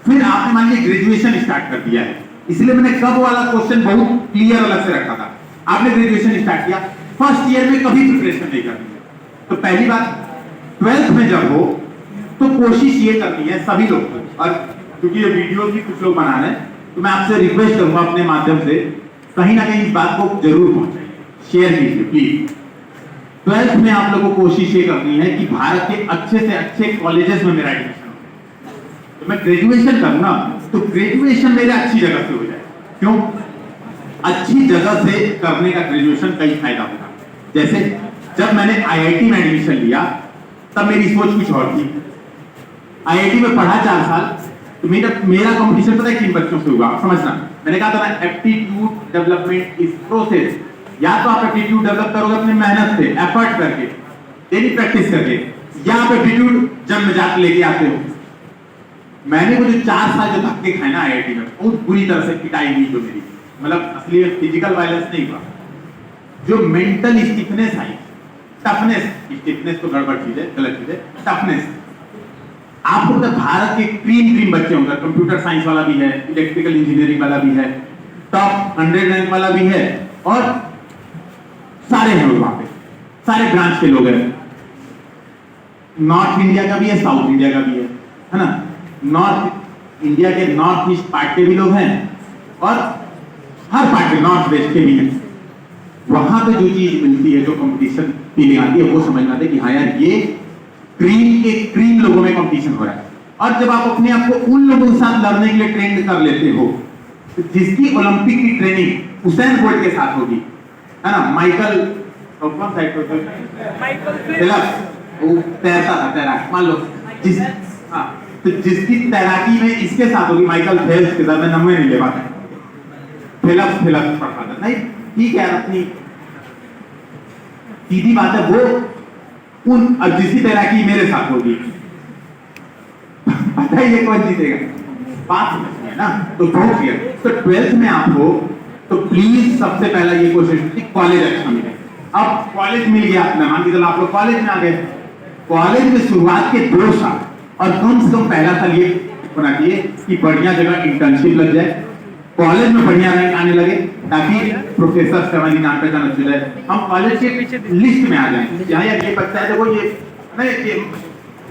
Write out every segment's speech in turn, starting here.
फिर आपने मान लीजिए ग्रेजुएशन स्टार्ट कर दिया है, इसलिए मैंने कब वाला क्वेश्चन बहुत क्लियर अलग से रखा था। आपने ग्रेजुएशन स्टार्ट किया, फर्स्ट ईयर में कभी प्रिपरेशन नहीं करनी है। तो पहली बात, 12th में जब हो तो कोशिश ये करनी है सभी लोग को, और क्योंकि ये वीडियो भी कुछ लोग बना रहे हैं तो मैं आपसे रिक्वेस्ट करूंगा अपने माध्यम से कहीं ना कहीं इस बात को जरूर पहुंचाइए, शेयर कीजिए प्लीज। 12th में आप लोगों को कोशिश ये करनी है कि भारत के अच्छे से अच्छे कॉलेजेस में मेरा एडमिशन हो। तो मैं ग्रेजुएशन करूँ ना तो ग्रेजुएशन मेरे अच्छी जगह से हो जाए। क्यों? अच्छी जगह से करने का ग्रेजुएशन कई फायदा होगा। जैसे जब मैंने आईआईटी में एडमिशन लिया तब मेरी सोच कुछ और थी। आईआईटी में पढ़ा 4 साल, तो मेरा कंपटीशन पता है किन बच्चों से हुआ, समझना। मैंने कहा था ना, एप्टीट्यूड डेवलपमेंट इज प्रोसेस। या तो आप एप्टीट्यूड डेवलप करोगे अपनी मेहनत से, एफर्ट करके, डेली प्रैक्टिस करके, या आप एप्टीट्यूड जन्मजात लेके आते हो। मैंने वो जो 4 साल जो धक्के खाए ना आईआईटी में, बहुत बुरी तरह से पिटाई हुई जो मेरी, मतलब असली फिजिकल वायलेंस नहीं हुआ, जो मेंटल स्टिफनेस आई, टफनेस, स्टिफनेस तो गड़बड़ चीज है, गलत चीज है, टफनेस। आपको तो भारत के क्रीम बच्चे होंगे, कंप्यूटर साइंस वाला भी है, इलेक्ट्रिकल इंजीनियरिंग वाला भी है, टॉप 100 रैंक वाला भी है, और सारे हैं लोग वहां पे, सारे ब्रांच के लोग हैं। नॉर्थ इंडिया का भी है, साउथ इंडिया का भी है ना। नॉर्थ इंडिया के नॉर्थ ईस्ट पार्ट के भी लोग हैं और हर पार्ट के नॉर्थ वेस्ट के भी हैं। वहां पे जो चीज मिलती है, जो कंपटीशन फीलिंग आती है, वो समझ में आता है कि हाँ यार, ये क्रीम के क्रीम लोगों में कंपटीशन हो रहा है। और जब आप अपने आप को उन लोगों के साथ लड़ने के लिए ट्रेंड कर लेते हो, तो जिसकी ओलंपिक की ट्रेनिंग उसेन बोल्ट के साथ होगी, है ना, माइकल कौन साइड वो तैरता था, तैराक मान लो, जिस हाँ, तो जिसकी तैराकी में इसके साथ होगी, माइकल फेल्प्स के साथ, मैं नंबर नहीं ले पाता, फेल्प्स पढ़ता था नहीं, ठीक है, अपनी सीधी बात है, वो उन अब जिसकी तैराकी मेरे साथ होगी, पता ही है कौन जीतेगा, बात समझ ना। तो बहुत क्लियर। तो 12th में आप हो तो प्लीज सबसे पहला ये कोशिश कि कॉलेज अच्छा मिले। अब कॉलेज मिल गया, मैं मान के चलो आप लोग कॉलेज में आ गए। कॉलेज में शुरुआत के 2 साल और कम से कम पहला साल ये होना चाहिए कि बढ़िया जगह इंटर्नशिप लग जाए, कॉलेज में बढ़िया रैंक आने लगे, ताकि प्रोफेसर से हमारी जान पहचान अच्छी जाए, हम कॉलेज के लिस्ट में आ जाए। यहाँ यार ये बच्चा है, देखो ये नहीं,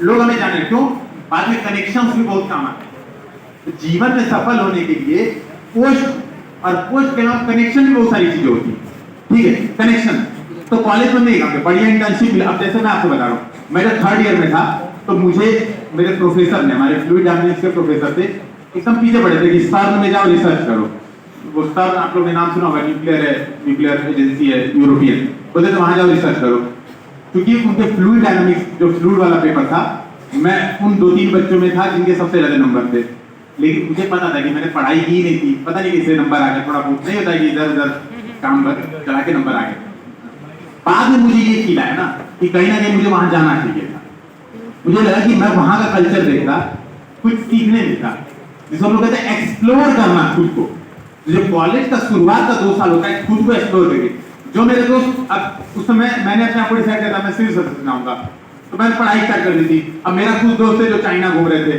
लोग हमें जाने, क्यों? बाद में कनेक्शंस भी बहुत काम आते हैं। तो जीवन में सफल होने के लिए पोस्ट और पोस्ट के अलावा कनेक्शन भी बहुत सारी चीजें होती है, ठीक है, कनेक्शन। तो कॉलेज में नहीं करते, बढ़िया इंटर्नशिप। अब जैसे मैं आपको बता रहा हूँ, मैं जब 3rd ईयर में था तो मुझे मेरे प्रोफेसर ने, हमारे फ्लूइड डायनामिक्स के प्रोफेसर थे, एकदम पीछे पड़े थे कि सर में जाओ रिसर्च करो। वो सर आप लोगों ने नाम सुना होगा, न्यूक्लियर एजेंसी है यूरोपियन, बोलते थे वहां जाओ रिसर्च करो। क्योंकि उनके फ्लूइड डायनामिक्स जो फ्लूइड वाला पेपर था, मैं उन 2-3 बच्चों में था जिनके सबसे ज्यादा नंबर थे। लेकिन मुझे पता था कि मैंने पढ़ाई की नहीं थी, पता नहीं कैसे नंबर आ गए, थोड़ा बहुत नहीं होता है कि इधर उधर काम चला के नंबर आ गए। बाद में मुझे ये फील आया ना कि कहीं ना कहीं मुझे वहां जाना चाहिए था। मुझे लगा कि मैं वहां का कल्चर देखा, कुछ सीखने मिला, जिसे हम लोग कहते हैं एक्सप्लोर करना खुद को। जो कॉलेज का शुरुआत का 2 साल होता है खुद को एक्सप्लोर करके। जो मेरे दोस्त, अब उस समय मैंने अपने आप को डिसाइड किया था मैं सिविल सर्विस में आऊंगा, तो मैंने पढ़ाई स्टार्ट कर दी थी। अब मेरा कुछ दोस्त है जो चाइना घूम रहे थे,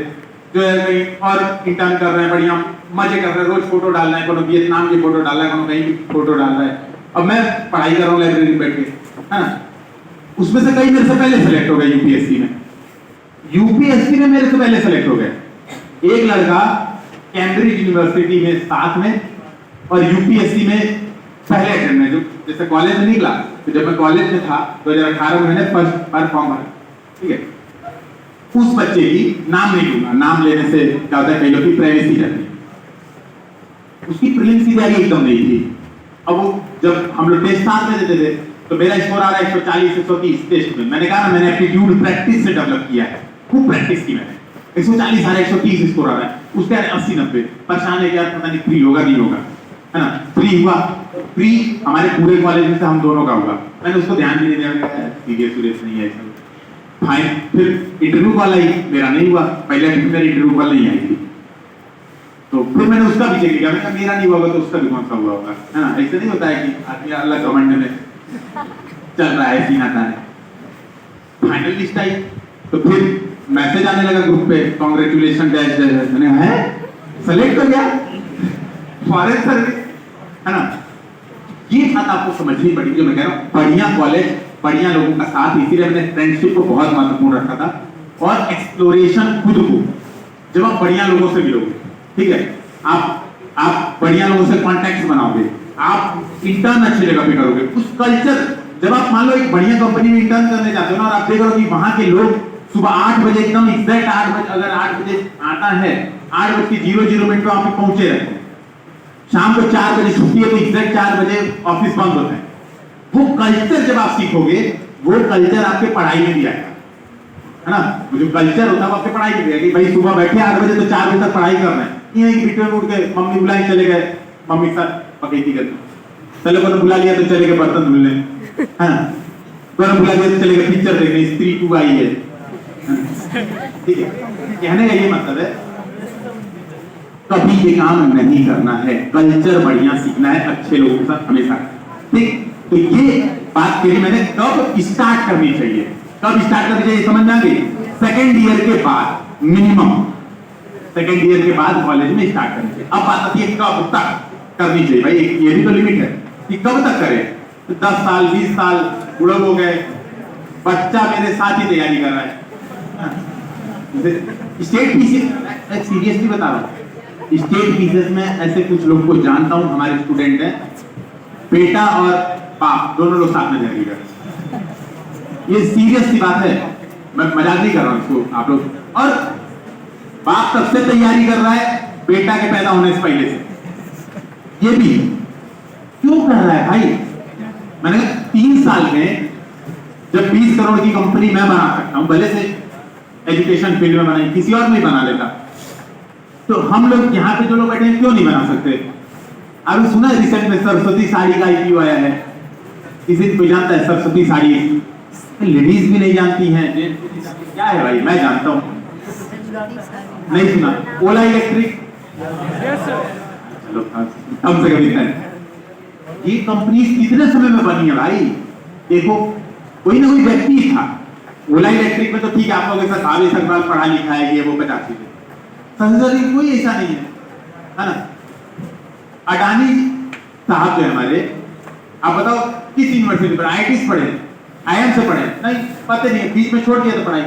जो है कहीं और इंटर्न कर रहे हैं, बढ़िया मजे कर रहे हैं, रोज फोटो डाल रहे हैं, कोनो वियतनाम की फोटो डाल रहा है, कोनो कहीं की फोटो डाल रहा है। अब मैं पढ़ाई कर रहा हूँ लाइब्रेरी में बैठ के, है ना। उसमें से कई मेरे से पहले सेलेक्ट हो गए यूपीएससी में, यूपीएससी में मेरे से पहले सेलेक्ट हो गए। एक लड़का कैम्ब्रिज यूनिवर्सिटी में 7 में और यूपीएससी में पहले अटेम्प्ट में, जो जैसे कॉलेज में निकला, तो जब मैं कॉलेज में था 2018 में मैंने फर्स्ट बार फॉर्म भरा, ठीक है। उस बच्चे की नाम नहीं लूंगा, नाम लेने से क्या होता है कई लोग की प्राइवेसी जाती है। उसकी प्रीलिम्स की तैयारी एकदम नहीं थी। अब वो जब हम लोग टेस्ट साथ में देते थे तो मेरा स्कोर आ रहा है 140 130 टेस्ट में। मैंने कहा ना, मैंने एप्टीट्यूड प्रैक्टिस से डेवलप किया है, खूब प्रैक्टिस की मैंने। 140 आ रहा है, 130 स्कोर आ रहा है, उसके 80-90 परेशान है कि यार पता नहीं फ्री होगा नहीं होगा, है ना। फ्री हुआ, फ्री हमारे पूरे कॉलेज में से हम दोनों का हुआ। मैंने उसको ध्यान भी नहीं दिया, सीरियस नहीं है ऐसा। फाइन, फिर इंटरव्यू वाला ही मेरा नहीं हुआ, पहले मेरी इंटरव्यू वाला नहीं आई थी, तो फिर मैंने उसका भी चेक किया। मैंने कहा मेरा नहीं हुआ तो उसका भी कौन सा हुआ होगा, है ना। ऐसे नहीं होता है कि आदमी अलग घमंड में चल रहा है सीना ताने। फाइनल लिस्ट आई तो फिर मैसेज आने लगा ग्रुप पे, कांग्रेचुलेशन डैश डैश, मैंने है सेलेक्ट कर गया फॉरेन सर्विस, है ना। ये बात आपको समझनी पड़ेगी जो मैं कह रहा हूँ, बढ़िया कॉलेज, बढ़िया लोगों का साथ, इसीलिए मैंने फ्रेंडशिप को बहुत महत्वपूर्ण रखा था। और एक्सप्लोरेशन खुद को, जब आप बढ़िया लोगों से मिलोगे, ठीक है, आप बढ़िया लोगों से कॉन्टैक्ट बनाओगे, आप इंटर्न अच्छी जगह पे करोगे, उस कल्चर, जब आप मान लो एक बढ़िया कंपनी में इंटर्न करने जाते हो ना, और आप देख रहे हो कि वहां के लोग सुबह 8 बजे एकदम एग्जैक्ट 8 बजे, अगर 8 बजे आता है 8:00 पे वहां पे पहुंचे रहते हैं, शाम को 4 बजे छुट्टी है तो एग्जैक्ट 4 बजे ऑफिस बंद होता है। वो कल्चर जब आप सीखोगे, वो कल्चर आपके पढ़ाई में भी आएगा, है ना। वो जो कल्चर होता है वो आपके पढ़ाई में भी आएगा कि भाई सुबह बैठे 8 बजे तो 4 बजे तक पढ़ाई कर रहे हैं, ये एक बीच में उठ के मम्मी बुलाए चले गए, मम्मी के साथ पकैती करते, चलो को बुला लिया तो चले गए बर्तन धुलने, है ना, बुला लिया तो चले गए पिक्चर देखने, स्त्री 2 आई है, ठीक है। कहने का ये मतलब है कभी ये काम नहीं करना है, कल्चर बढ़िया सीखना है अच्छे लोगों के साथ हमेशा, ठीक। तो ये बात के लिए मैंने कब स्टार्ट करनी चाहिए, कब स्टार्ट करनी चाहिए समझ में आ गई। सेकेंड ईयर के बाद मिनिमम, सेकेंड ईयर के बाद कॉलेज में स्टार्ट करनी चाहिए। अब बात आती है कब तक करनी चाहिए, भाई ये भी तो लिमिट है कि कब तक करें। 10 साल 20 साल बुढ़े हो गए, बच्चा मेरे साथ ही तैयारी कर रहा है, स्टेट पीसीएस, सीरियसली बता रहा हूँ, स्टेट पीसीएस में ऐसे कुछ लोग को जानता हूँ, हमारे स्टूडेंट हैं, बेटा और बाप दोनों लोग साथ में तैयारी कर रहे हैं। ये सीरियस सी बात है, मैं मजाक नहीं कर रहा हूँ इसको आप लोग। और बाप तब से तैयारी कर रहा है बेटा के पैदा होने से पहले से, ये भी क्यों कर रहा है भाई। मैंने 3 साल में जब 20 करोड़ की कंपनी मैं बना सकता हूं, भले से एजुकेशन फील्ड में बनाई, किसी और में बना लेता, तो हम लोग यहाँ पे जो लोग बैठे हैं क्यों नहीं बना सकते। अभी सुना है रिसेंट में सरस्वती साड़ी का आईपीओ आया है, किसी को जानता है सरस्वती साड़ी, लेडीज भी नहीं जानती हैं, क्या है भाई, मैं जानता हूँ, नहीं सुना। ओला इलेक्ट्रिक, चलो कम से कम इतना है। ये कंपनी कितने समय में बनी है भाई, देखो कोई ना कोई व्यक्ति था। ओला इलेक्ट्रिक में तो ठीक है, आप लोगों के साथ आगे तक पढ़ा लिखा है, ये वो 50 चीजें, संसद कोई ऐसा नहीं है ना। अडानी साहब जो हमारे, आप बताओ किस यूनिवर्सिटी पर, आईआईटी से पढ़े, आईएम से पढ़े, नहीं पता नहीं, बीच में छोड़ दिया तो पढ़ाई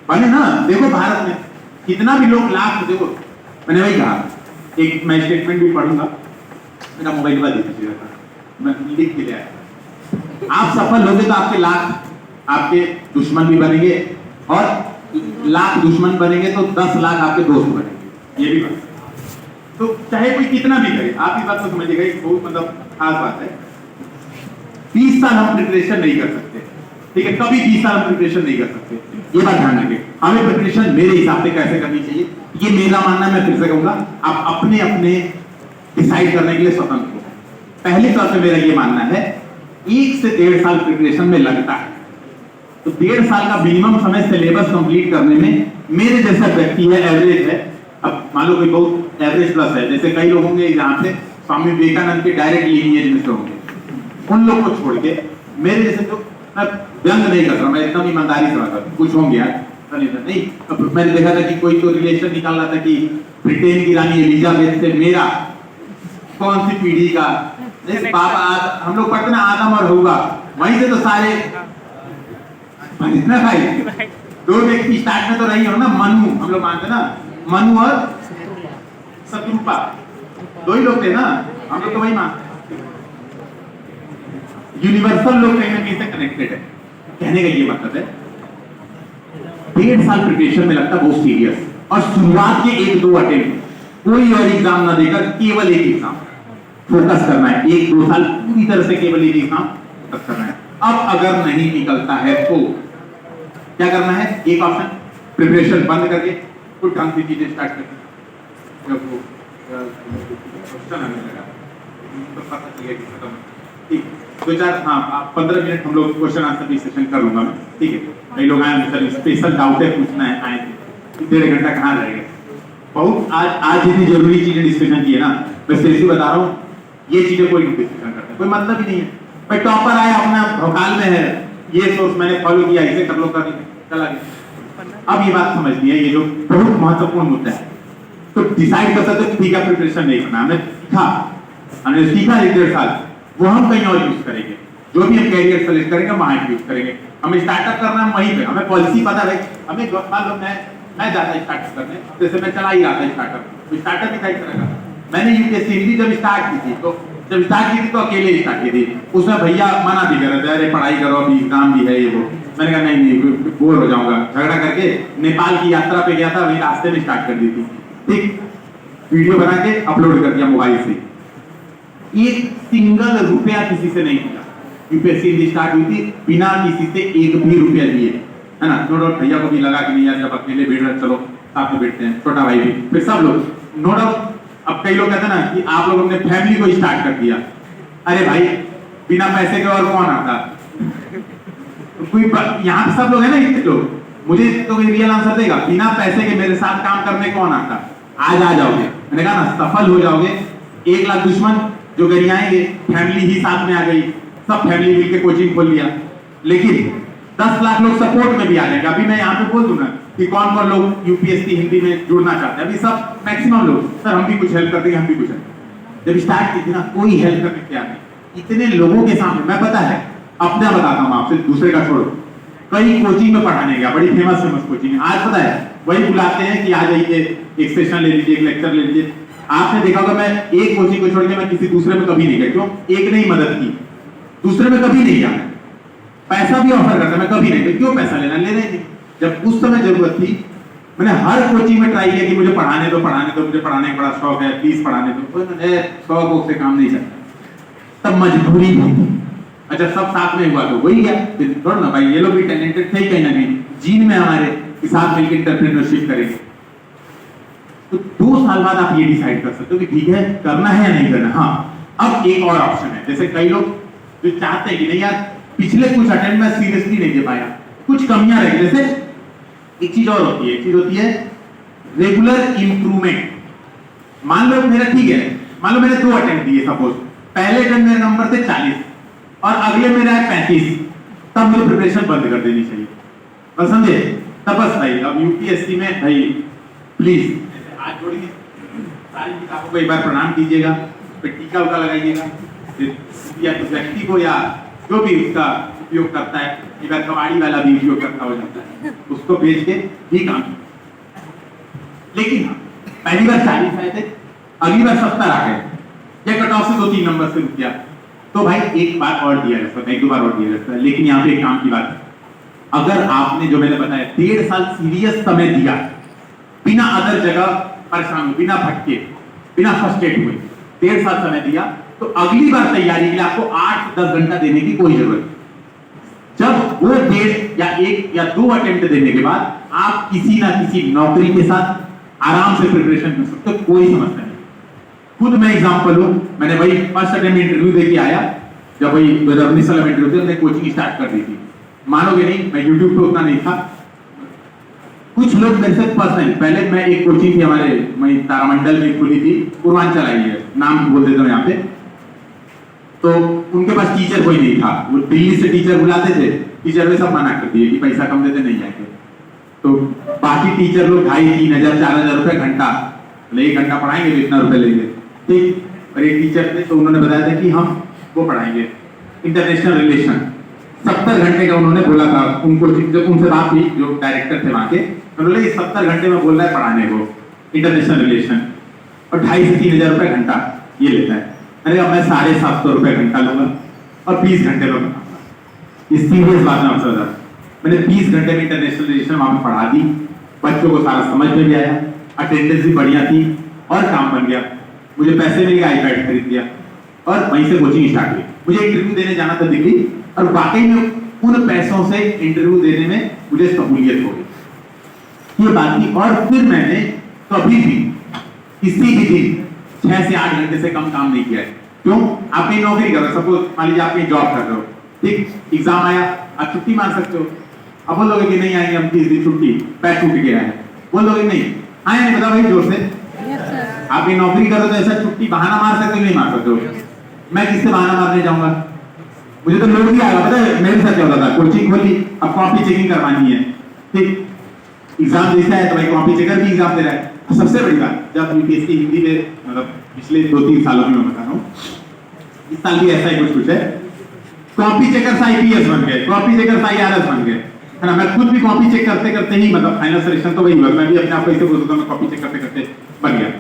बने ना। देखो भारत में कितना भी लोग लाख, देखो मैंने वही कहा, एक मैं स्टेटमेंट भी पढ़ूंगा, मेरा मोबाइल पर दे दीजिएगा, मैं लिख के ले आया। आप सफल होगे तो आपके लाख आपके दुश्मन भी बनेंगे, और लाख दुश्मन बनेंगे तो 10 लाख आपके दोस्त बनेंगे, ये भी बात। तो चाहे कोई कितना भी करे, आप इस बात को समझिएगा, एक बहुत मतलब खास बात है। 20 साल हम प्रिपरेशन नहीं कर सकते, ठीक है, कभी 20 साल हम प्रिपरेशन नहीं कर सकते, ये बात ध्यान रखिए। हमें प्रिपरेशन मेरे हिसाब से कैसे करनी चाहिए, ये मेरा मानना, मैं फिर से कहूंगा, आप अपने अपने डिसाइड करने के लिए स्वतंत्र हो। पहले तौर पे मेरा ये मानना है 1 से 1.5 साल प्रिपरेशन में लगता है, तो 1.5 साल का मिनिमम समय सिलेबस कंप्लीट करने में मेरे जैसा व्यक्ति है, एवरेज है, अब मान लो कोई बहुत एवरेज प्लस है, जैसे कई लोग होंगे यहाँ से स्वामी विवेकानंद के डायरेक्ट लीनिएज में से होंगे, उन लोग को छोड़ के मेरे जैसे तो, मैं व्यंग नहीं कर रहा, मैं एकदम ईमानदारी से बात कर, कुछ होंगे यार नहीं। अब मैंने देखा था कि कोई तो रिलेशन निकाल रहा था कि ब्रिटेन की रानी एलिजाबेथ से मेरा कौन सी पीढ़ी का, जैसे पापा हम लोग पढ़ते ना आदम और हव्वा, वहीं से तो सारे भाई 2 व्यक्ति स्टार्ट में तो रही हो ना, मनु हम लोग मानते ना, मनु और शत्रुपा 2 ही लोग थे ना, हम लोग तो वही मानते। यूनिवर्सल लोग कहीं ना कहीं से कनेक्टेड है, कहने का ये मतलब है 1.5 साल प्रिपरेशन में लगता बहुत सीरियस, और शुरुआत के 1-2 अटेम्प्ट, कोई और एग्जाम ना देकर केवल एक एग्जाम फोकस करना है, 1-2 साल पूरी तरह से केवल एक एग्जाम फोकस करना है। अब अगर नहीं निकलता है तो क्या करना है, एक ऑप्शन प्रिपरेशन बंद करके कुछ ढंग की चीजें स्टार्ट करके, जब वो क्वेश्चन आने लगा तो पता चलेगा कि खत्म, ठीक 2-4 हाँ 15 मिनट हम लोग क्वेश्चन आंसर की सेशन कर लूंगा मैं, ठीक है। कई लोग आए सर स्पेशल डाउट है पूछना है, आए थे 1.5 घंटा कहाँ रहेगा, बहुत आज जितनी जरूरी चीजें डिस्कशन की है ना, मैं सीरियसली बता रहा हूँ, ये चीजें कोई डिस्कशन करता है, कोई मतलब ही नहीं है भाई। टॉपर आया अपना भोकाल में है, ये सोर्स मैंने फॉलो किया, इसे कर लो, कर चला गया, अब ये बात समझनी है, ये जो बहुत महत्वपूर्ण मुद्दा है। तो डिसाइड कर सकते ठीक है प्रिपरेशन नहीं करना, हमने सीखा 1-1.5 साल, वो हम कहीं और यूज करेंगे। जो भी हम कैरियर सेलेक्ट करेंगे वहां यूज करेंगे। हमें स्टार्टअप करना है वहीं पे, हमें पॉलिसी पता है। हमें मान लो मैं जाता स्टार्टअप करने, जैसे मैं चला ही रहा था स्टार्टअप ही था इस तरह का। मैंने यूपीएससी हिंदी जब स्टार्ट की थी, तो जब स्टार्ट की थी तो अकेले ही स्टार्ट की थी। उसमें भैया मना भी कर रहे थे, अरे पढ़ाई करो अभी एग्जाम भी है ये वो। मैंने कहा नहीं बोर हो जाऊंगा, झगड़ा करके नेपाल की यात्रा पे गया था, वही रास्ते में स्टार्ट कर दी थी। ठीक, वीडियो बना के अपलोड कर दिया मोबाइल से। एक सिंगल रुपया किसी से नहीं दिया। यूपीएससी हिंदी स्टार्ट हुई थी बिना किसी से एक भी रुपया लिए, है ना। नो डाउट भैया को भी लगा कि नहीं यार जब अकेले बैठ रहे चलो साथ में बैठते हैं, छोटा भाई भी, फिर सब लोग, नो डाउट। अब कई लोग कहते हैं ना कि आप लोगों ने फैमिली को स्टार्ट कर दिया। अरे भाई बिना पैसे के और कौन आता? कोई यहाँ पे सब लोग है ना, इतने लोग, मुझे तो कोई रियल आंसर देगा बिना पैसे के मेरे साथ काम करने कौन आता? आज आ जाओगे, मैंने कहा ना सफल हो जाओगे। 1 लाख दुश्मन जो गरियाएंगे, फैमिली ही साथ में आ गई, सब फैमिली मिलके कोचिंग खोल लिया। लेकिन 10 लाख लोग सपोर्ट में भी आ जाएंगे। अभी मैं यहाँ पे बोल दूंगा कि कौन कौन लोग यूपीएससी हिंदी में जुड़ना चाहते हैं, अभी सब मैक्सिमम लोग, सर हम भी कुछ हेल्प कर देंगे, हम भी कुछ हेल्प। जब स्टार्ट की थी ना कोई हेल्प करने तैयार नहीं। इतने लोगों के सामने, मैं पता है अपना बताता हूँ आपसे, दूसरे का छोड़ो, कई कोचिंग में पढ़ाने गया, बड़ी फेमस कोचिंग, आज पता है वही बुलाते हैं कि आ जाइए एक सेशन ले लीजिए, एक लेक्चर ले लीजिए। आपने देखा होगा मैं एक कोचिंग को छोड़ के मैं किसी दूसरे में कभी नहीं गया। क्यों? एक ने ही मदद की, दूसरे में कभी नहीं गया। पैसा भी ऑफर करता मैं कभी नहीं, क्यों पैसा लेना, लेना ही नहीं। जब उस समय जरूरत थी मैंने हर कोचिंग में ट्राई किया कि मुझे पढ़ाने दो, मुझे पढ़ाने का बड़ा शौक है, प्लीज पढ़ाने दो। शौक से काम नहीं चलता, तब मजबूरी भी थी। अच्छा सब साथ में हुआ तो वही गया, थोड़ा ना भाई ये लोग भी टैलेंटेड थे ही कहीं ना कहीं, जीन में हमारे कि साथ मिलकर एंटरप्रेन्योरशिप करेंगे। तो 2 साल बाद आप ये डिसाइड कर सकते हो कि ठीक है करना है या नहीं करना। हाँ अब एक और ऑप्शन है, जैसे कई लोग जो चाहते हैं कि नहीं यार पिछले कुछ अटेम्प्ट में सीरियसली नहीं दे पाया, कुछ कमियां रह गई। जैसे एक चीज और होती है, रेगुलर इंप्रूवमेंट। मान लो मेरा ठीक है, मान लो मैंने 2 अटेम्प्ट दिए, सपोज पहले अटेम्प्ट मेरे नंबर थे 40 और अगले मेरा है 35, तब मुझे प्रिपरेशन बंद कर देनी चाहिए। बस समझे? तब बस भाई अब यूपीएससी में भाई प्लीज आज जोड़िए, सारी किताबों को एक बार प्रणाम कीजिएगा, फिर टीका उका लगाइएगा, या तो व्यक्ति को या जो भी उसका उपयोग करता है, एक बार कबाड़ी वाला भी उपयोग करता हो जाता है, उसको भेज के ही काम। लेकिन हाँ पहली बार 40 आए थे, अगली बार 70 आ गए, या कट ऑफ से 2-3 नंबर से रुक गया, तो भाई एक बार और दिया जा सकता है, 1-2 बार और दिया जा सकता है। लेकिन यहाँ पे एक काम की बात है, अगर आपने जो मैंने बताया 1.5 साल सीरियस समय दिया, बिना अदर जगह परेशान हुए, बिना भटके, बिना फ्रस्ट्रेट हुए 1.5 साल समय दिया, तो अगली बार तैयारी के लिए आपको 8-10 घंटा देने की कोई जरूरत नहीं। जब वो 1.5 या 1 या 2 अटेम्प्ट देने के बाद आप किसी ना किसी नौकरी के साथ आराम से प्रिपरेशन कर सकते हो, कोई समस्या नहीं। खुद मैं एग्जांपल हूं, मैंने भाई फर्स्ट अटेम्प्ट इंटरव्यू देके आया, जब भाई 2019 साल में इंटरव्यू मैंने कोचिंग स्टार्ट कर दी थी। मानोगे नहीं मैं यूट्यूब पे उतना नहीं था, कुछ लोग मेरे से पर्सनली, पहले मैं एक कोचिंग थी हमारे वही तारामंडल में खुली थी, पूर्वांचल आई है नाम बोल देता हूँ यहाँ पे, तो उनके पास टीचर कोई नहीं था, वो दिल्ली से टीचर बुलाते थे, टीचर ने सब मना कर दिए कि पैसा कम देते नहीं आएंगे। तो बाकी टीचर लोग 2,500, 3,000, 4,000 रुपए घंटा, 1 घंटा पढ़ाएंगे तो इतना रुपए लेंगे, ठीक। और एक टीचर थे तो उन्होंने बताया था कि हम वो पढ़ाएंगे इंटरनेशनल रिलेशन, 70 घंटे का उन्होंने बोला था उनको। जब उनसे बात हुई जो डायरेक्टर थे वहां के, उन्होंने 70 घंटे में बोल रहा है पढ़ाने को इंटरनेशनल रिलेशन, और 2,500 से 3,000 रुपए घंटा ये लेता है। अरे अब मैं 750 रुपए घंटा लूंगा और 20 घंटे में पढ़ाऊंगा। इस सीरियस बात में अवसर था, मैंने 20 घंटे में इंटरनेशनल रिलेशन वहां पर पढ़ा दी, बच्चों को सारा समझ में भी आया, अटेंडेंस भी बढ़िया थी और काम बन गया। मुझे पैसे मिल गए, आईपैड खरीद दिया और वहीं से कोचिंग स्टार्ट हुई। मुझे इंटरव्यू देने जाना था दिल्ली, और वाकई में उन पैसों से इंटरव्यू देने में मुझे सहूलियत हो गई, ये बात थी। और फिर मैंने कभी भी किसी भी दिन 6 से 8 घंटे से कम काम नहीं किया है। क्यों? आप कहीं नौकरी कर रहे हो, सपोज मान लीजिए आप कहीं जॉब कर रहे हो, ठीक, एग्जाम आया, आप छुट्टी मार सकते हो। अब बोल लोगे कि नहीं आएंगे हम 30 दिन छुट्टी, पैर टूट गया है, बोल लोगे नहीं आए, नहीं बताओ भाई जोर से। आप ये नौकरी करो तो ऐसा छुट्टी बहाना मार सकते हो, नहीं मार सकते हो? मैं किससे बहाना मारने जाऊंगा? मुझे तो लोग भी आएगा, पता है मेरे साथ क्या होता था, कोचिंग खोली, अब कॉपी चेकिंग करवानी है, ठीक, एग्जाम देता है तो भाई कॉपी चेकर भी एग्जाम दे रहा है। और सबसे बड़ी बात, जब यूपीएससी हिंदी में मतलब पिछले 2-3 सालों में मैं बता रहा हूँ, इस साल भी ऐसा ही कुछ है, कॉपी चेकर्स आईपीएस बन गए, कॉपी चेकर्स आईआरएस बन गए, है ना। मैं खुद भी कॉपी चेक करते करते ही मतलब फाइनल सिलेक्शन तो वही हुआ, मैं भी अपने आप को ऐसे बोलता मैं कॉपी चेक करते करते बन गया।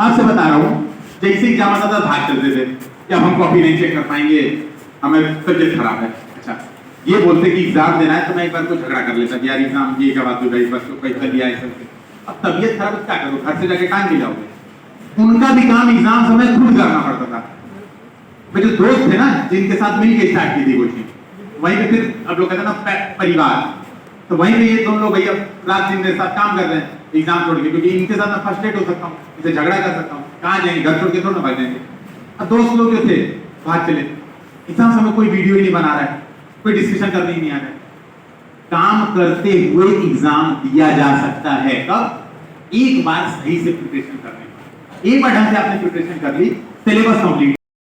आपसे बता रहा हूँ, जैसे एग्जाम आता था भाग चलते थे कि अब हम कॉपी नहीं चेक कर पाएंगे, हमें तबियत खराब है। अच्छा, ये बोलते कि एग्जाम देना है तो मैं एक बार को झगड़ा कर लेता कि यार एग्जाम ये क्या बात हो गई, बस तो पैसा दिया है सब। अब तबियत खराब क्या करो, घर से जाके टांग के जाओगे। उनका भी काम एग्जाम समय खुद करना पड़ता था। मेरे जो दोस्त थे ना जिनके साथ मिलकर स्टार्ट की थी कोचिंग, वहीं पे फिर अब लोग कहते हैं ना परिवार, तो वहीं पे ये दोनों लोग भैया रात दिन मेरे साथ काम कर रहे हैं एग्जाम छोड़ के, क्योंकि इनके साथ मैं फर्स्टेड हो सकता हूँ, इसे झगड़ा कर सकता हूँ, कहाँ जाएंगे, घर छोड़ के थोड़ा भाग जाएंगे। अब दोस्त लोग जो थे भाग चले, एग्जाम समय कोई वीडियो ही नहीं बना रहा है, कोई डिस्कशन करने ही नहीं आ रहा है। काम करते हुए एग्जाम दिया जा सकता है। कब? एक बार सही से प्रिपरेशन करने, एक बार ढंग से आपने प्रिपरेशन कर ली, सिलेबस कंप्लीट